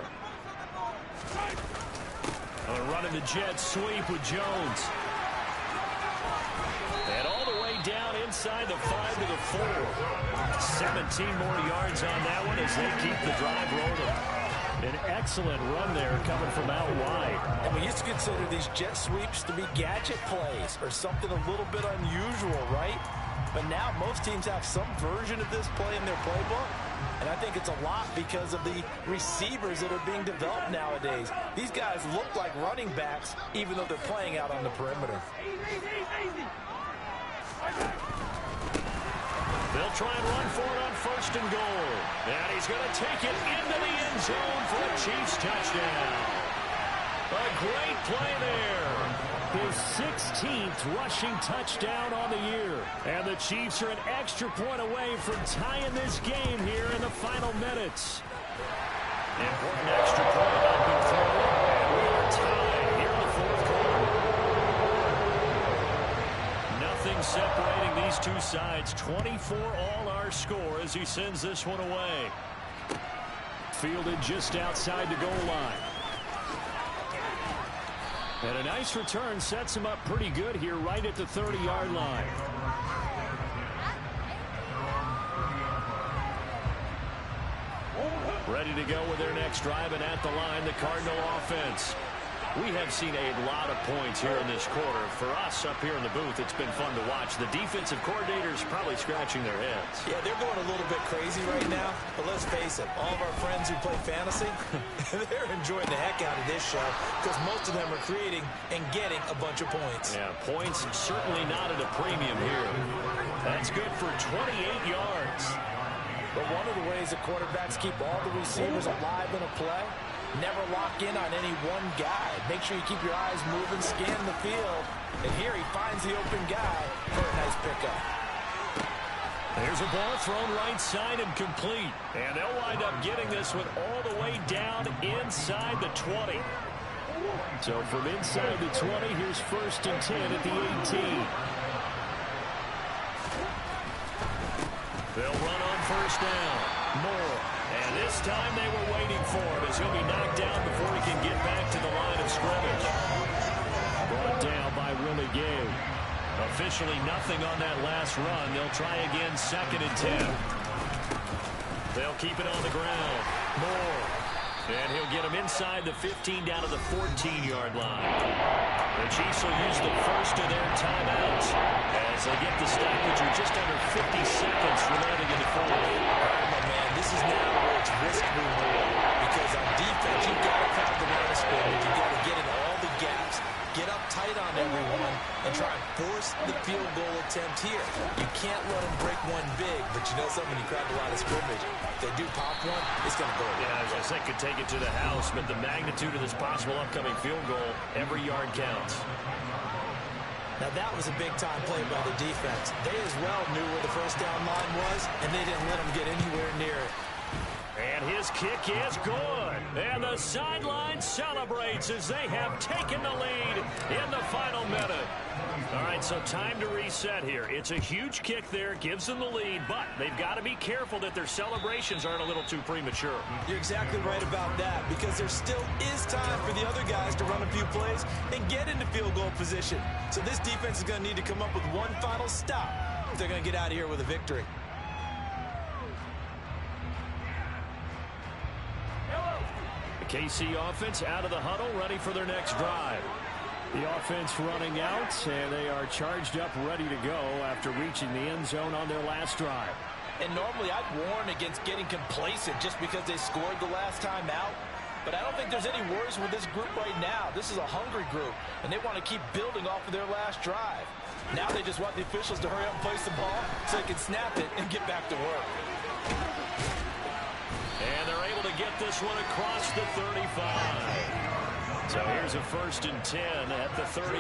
Running the jet sweep with Jones. And all the way down inside the 5 to the 4. 17 more yards on that one as they keep the drive rolling. An excellent run there coming from out wide. And we used to consider these jet sweeps to be gadget plays or something a little bit unusual, right? But now most teams have some version of this play in their playbook. And I think it's a lot because of the receivers that are being developed nowadays. These guys look like running backs even though they're playing out on the perimeter. They'll try and run for it on 1st and goal. And he's going to take it into the end zone for a Chiefs touchdown. A great play there. His 16th rushing touchdown on the year. And the Chiefs are an extra point away from tying this game here in the final minutes. Important extra point not been thrown. And we are tied here in the 4th quarter. Nothing separating these two sides. 24 all our score as he sends this one away. Fielded just outside the goal line. And a nice return sets him up pretty good here right at the 30-yard line. Ready to go with their next drive, and at the line, the Cardinal offense. We have seen a lot of points here in this quarter. For us up here in the booth, it's been fun to watch. The defensive coordinators probably scratching their heads. Yeah, they're going a little bit crazy right now. But let's face it, all of our friends who play fantasy, they're enjoying the heck out of this show because most of them are creating and getting a bunch of points. Yeah, points certainly not at a premium here. That's good for 28 yards. But one of the ways the quarterbacks keep all the receivers alive in a play, never lock in on any one guy. Make sure you keep your eyes moving, scan the field. And here he finds the open guy for a nice pickup. There's a ball thrown right side and complete. And they'll wind up getting this one all the way down inside the 20. So from inside the 20, here's 1st and 10 at the 18. They'll run on 1st down. Moore. And this time they were waiting for him as he'll be knocked down before he can get back to the line of scrimmage. Brought down by Willie Gay. Officially nothing on that last run. They'll try again 2nd and 10. They'll keep it on the ground. Moore. And he'll get him inside the 15 down to the 14-yard line. The Chiefs will use the first of their timeouts as they get the stoppage with just under 50 seconds remaining in the fourth. Oh, man, this is now where it's risk-reward because on defense, you've got to crowd the line of scrimmage. You've got to get in all the gaps, get up tight on everyone, and try and force the field goal attempt here. You can't let them break one big, but you know something, when you crowd the line of scrimmage, if they do pop one, it's going to go. Yeah, as I said, could take it to the house, but the magnitude of this possible upcoming field goal, every yard counts. Now that was a big-time play by the defense. They as well knew where the 1st down line was, and they didn't let them get anywhere near it. And his kick is good. And the sideline celebrates as they have taken the lead in the final minute. All right, so time to reset here. It's a huge kick there, gives them the lead, but they've got to be careful that their celebrations aren't a little too premature. You're exactly right about that, because there still is time for the other guys to run a few plays and get into field goal position. So this defense is going to need to come up with one final stop if they're going to get out of here with a victory. The KC offense out of the huddle, ready for their next drive. The offense running out, and they are charged up, ready to go after reaching the end zone on their last drive. And normally I'd warn against getting complacent just because they scored the last time out. But I don't think there's any worries with this group right now. This is a hungry group, and they want to keep building off of their last drive. Now they just want the officials to hurry up and place the ball so they can snap it and get back to work. And they're able to get this one across the 35. So here's a 1st and 10 at the 38.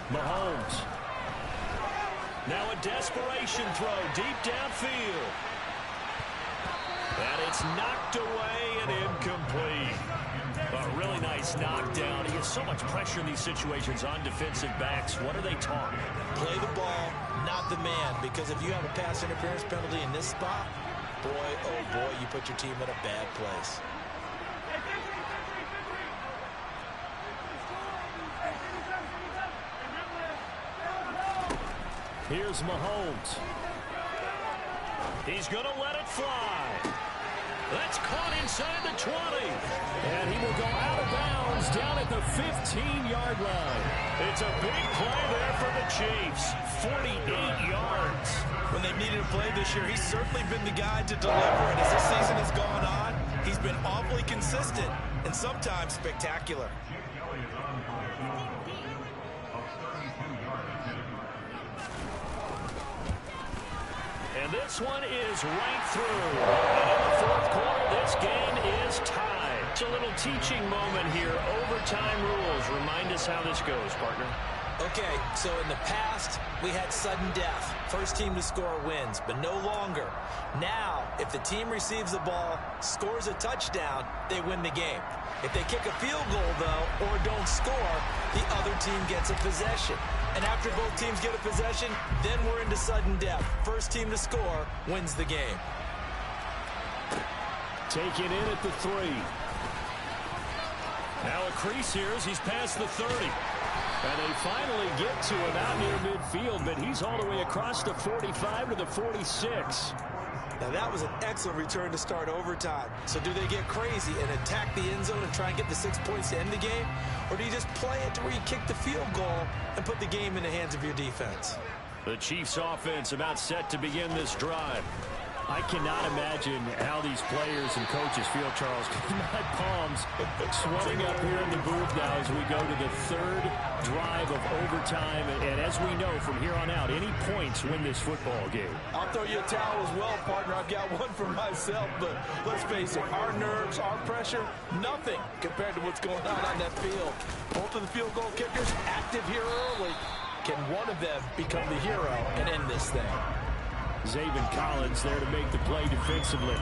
Mahomes. Now a desperation throw deep downfield. And it's knocked away and incomplete. A really nice knockdown. He gets so much pressure in these situations on defensive backs. What are they taught? Play the ball, not the man, because if you have a pass interference penalty in this spot, boy, oh boy, you put your team in a bad place. Here's Mahomes. He's going to let it fly. That's caught inside the 20. And he will go out of bounds down at the 15-yard line. It's a big play there for the Chiefs. 48 yards. When they've needed a play this year, he's certainly been the guy to deliver. And as this season has gone on, he's been awfully consistent and sometimes spectacular. And this one is right through. And in the 4th quarter, this game is tied. It's a little teaching moment here. Overtime rules. Remind us how this goes, partner. Okay, so in the past, we had sudden death. First team to score wins, but no longer. Now, if the team receives the ball, scores a touchdown, they win the game. If they kick a field goal, though, or don't score, the other team gets a possession. And after both teams get a possession, then we're into sudden death. First team to score wins the game. Taken in at the 3. Now a crease here as he's past the 30. And they finally get to him out near midfield, but he's all the way across the 45 to the 46. Now that was an excellent return to start overtime. So do they get crazy and attack the end zone and try and get the 6 points to end the game? Or do you just play it to where you kick the field goal and put the game in the hands of your defense? The Chiefs offense about set to begin this drive. I cannot imagine how these players and coaches feel, Charles. My palms sweating up here in the booth now as we go to the 3rd drive of overtime. And as we know, from here on out, any points win this football game. I'll throw you a towel as well, partner. I've got one for myself. But let's face it, our nerves, our pressure, nothing compared to what's going on that field. Both of the field goal kickers active here early. Can one of them become the hero and end this thing? Zaven Collins there to make the play defensively.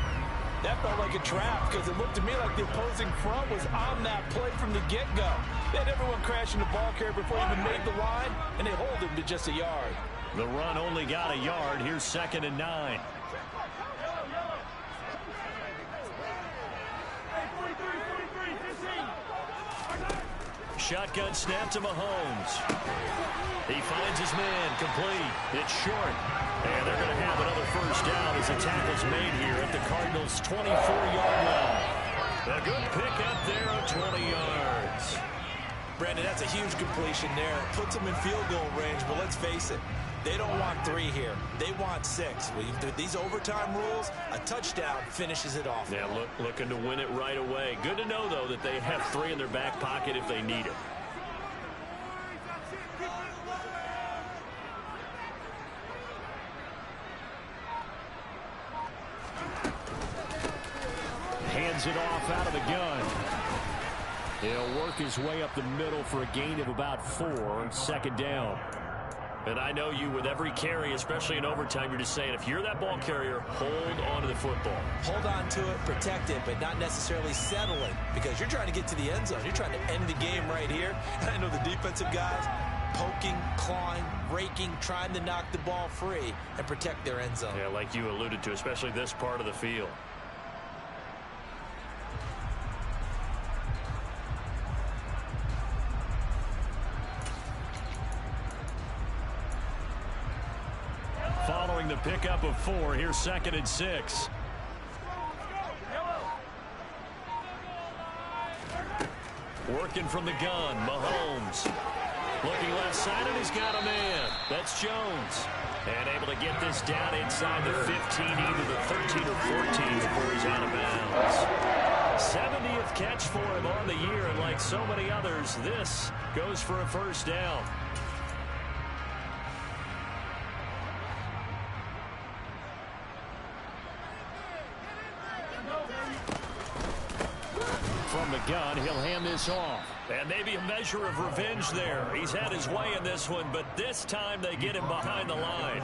That felt like a trap because it looked to me like the opposing front was on that play from the get-go. They had everyone crashing the ball carrier before he even made the line, and they hold him to just a yard. The run only got a yard. Here's 2nd and 9. Shotgun snap to Mahomes. He finds his man, complete. It's short. And they're going to have another 1st down as the tackle's made here at the Cardinals' 24-yard line. A good pick up there of 20 yards. Brandon, that's a huge completion there. Puts them in field goal range, but let's face it, they don't want 3 here. They want 6. With these overtime rules, a touchdown finishes it off. Yeah, looking to win it right away. Good to know, though, that they have 3 in their back pocket if they need it. Hands it off out of the gun. He'll work his way up the middle for a gain of about 4. 2nd down. And I know you, with every carry, especially in overtime, you're just saying, if you're that ball carrier, hold on to the football. Hold on to it, protect it, but not necessarily settle it, because you're trying to get to the end zone. You're trying to end the game right here. And I know the defensive guys poking, clawing, raking, trying to knock the ball free and protect their end zone. Yeah, like you alluded to, especially this part of the field. Following the pickup of 4, here's 2nd and 6. Working from the gun, Mahomes. Looking left side, and he's got a man. That's Jones. And able to get this down inside the 15, either the 13 or 14 before he's out of bounds. 70th catch for him on the year, and like so many others, this goes for a first down. From the gun, he'll hand this off. And maybe a measure of revenge there. He's had his way in this one, but this time they get him behind the line.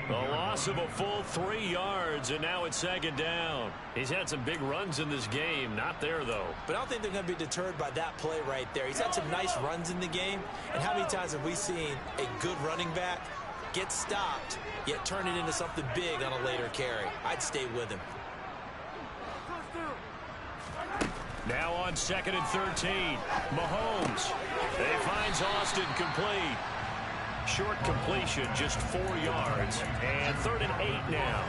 The loss of a full 3 yards, and now it's 2nd down. He's had some big runs in this game. Not there, though. But I don't think they're going to be deterred by that play right there. He's had some nice runs in the game. And how many times have we seen a good running back get stopped, yet turn it into something big on a later carry? I'd stay with him. Now on 2nd and 13, Mahomes. He finds Austin complete. Short completion, just 4 yards. And 3rd and 8 now.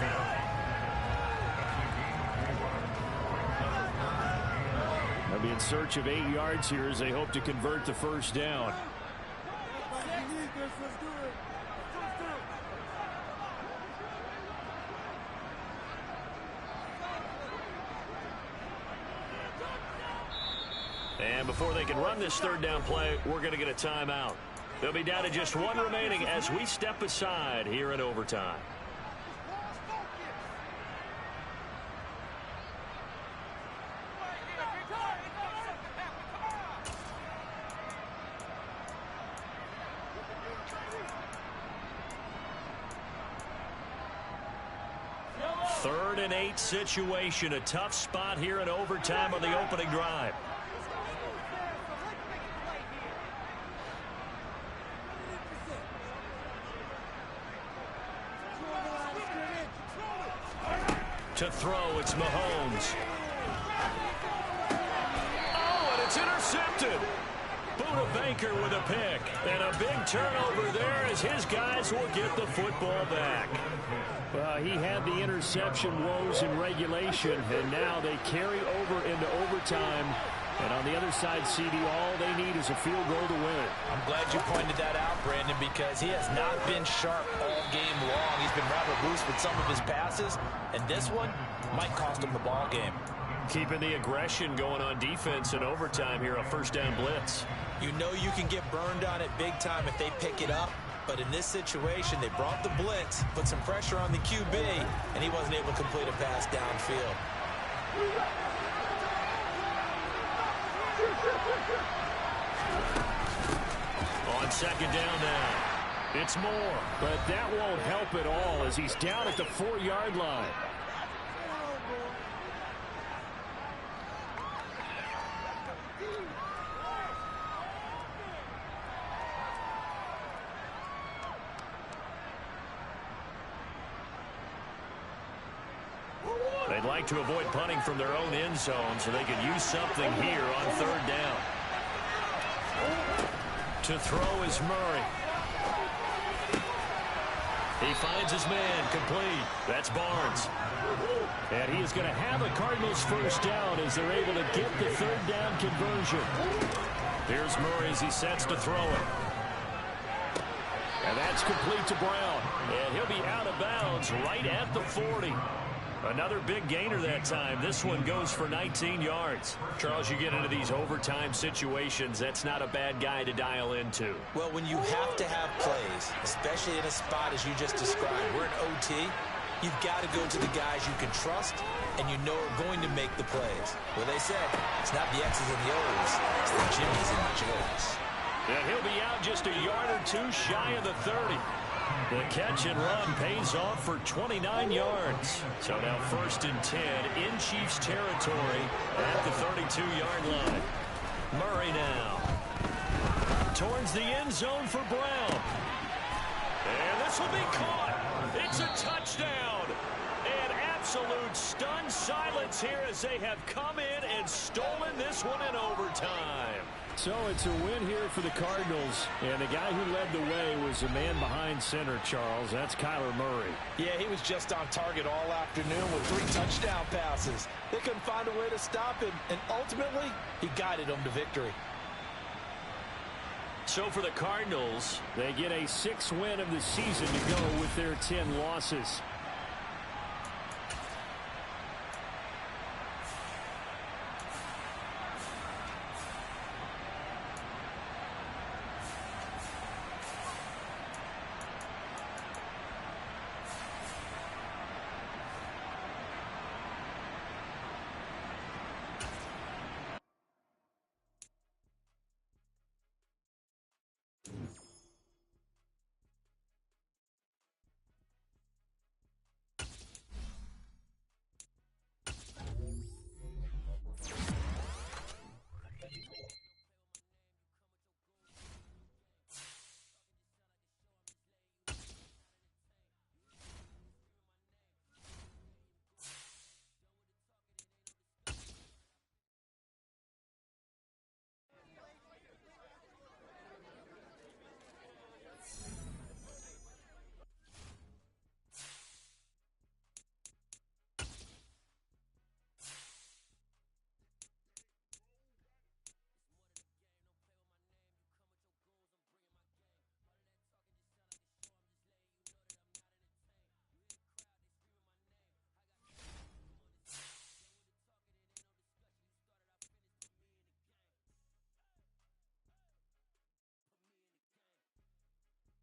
They'll be in search of 8 yards here as they hope to convert the first down. And before they can run this 3rd down play, we're going to get a timeout. They'll be down to just 1 remaining as we step aside here in overtime. Third and 8 situation, a tough spot here in overtime on the opening drive. To throw, it's Mahomes. Oh, and it's intercepted. Buda Baker with a pick. And a big turnover there as his guys will get the football back. Well, he had the interception woes in regulation, and now they carry over into overtime. And on the other side, CD, all they need is a field goal to win it. I'm glad you pointed that out, Brandon, because he has not been sharp all game long. He's been rather loose with some of his passes, and this one might cost him the ball game. Keeping the aggression going on defense in overtime here, a first down blitz. You know you can get burned on it big time if they pick it up, but in this situation, they brought the blitz, put some pressure on the QB, and he wasn't able to complete a pass downfield. On 2nd down now, it's Moore, but that won't help at all as he's down at the 4-yard line. They'd like to avoid punting from their own end zone so they could use something here on 3rd down. To throw is Murray. He finds his man complete. That's Barnes. And he is going to have a Cardinals first down as they're able to get the 3rd down conversion. Here's Murray as he sets to throw it. And that's complete to Brown. And he'll be out of bounds right at the 40. Another big gainer that time. This one goes for 19 yards. Charles, you get into these overtime situations, that's not a bad guy to dial into. Well, when you have to have plays, especially in a spot as you just described, we're in OT, you've got to go to the guys you can trust and you know are going to make the plays. Well, they said it's not the X's and the O's, it's the Jimmys and the Joes. And he'll be out just a yard or two shy of the 30. The catch and run pays off for 29 yards. So now 1st and 10 in Chiefs territory at the 32-yard line. Murray now towards the end zone for Brown. And this will be caught. It's a touchdown. And absolute stunned silence here as they have come in and stolen this one in overtime. So it's a win here for the Cardinals. And the guy who led the way was a man behind center, Charles. That's Kyler Murray. Yeah, he was just on target all afternoon with 3 touchdown passes. They couldn't find a way to stop him. And ultimately, he guided them to victory. So for the Cardinals, they get a 6th win of the season to go with their 10 losses.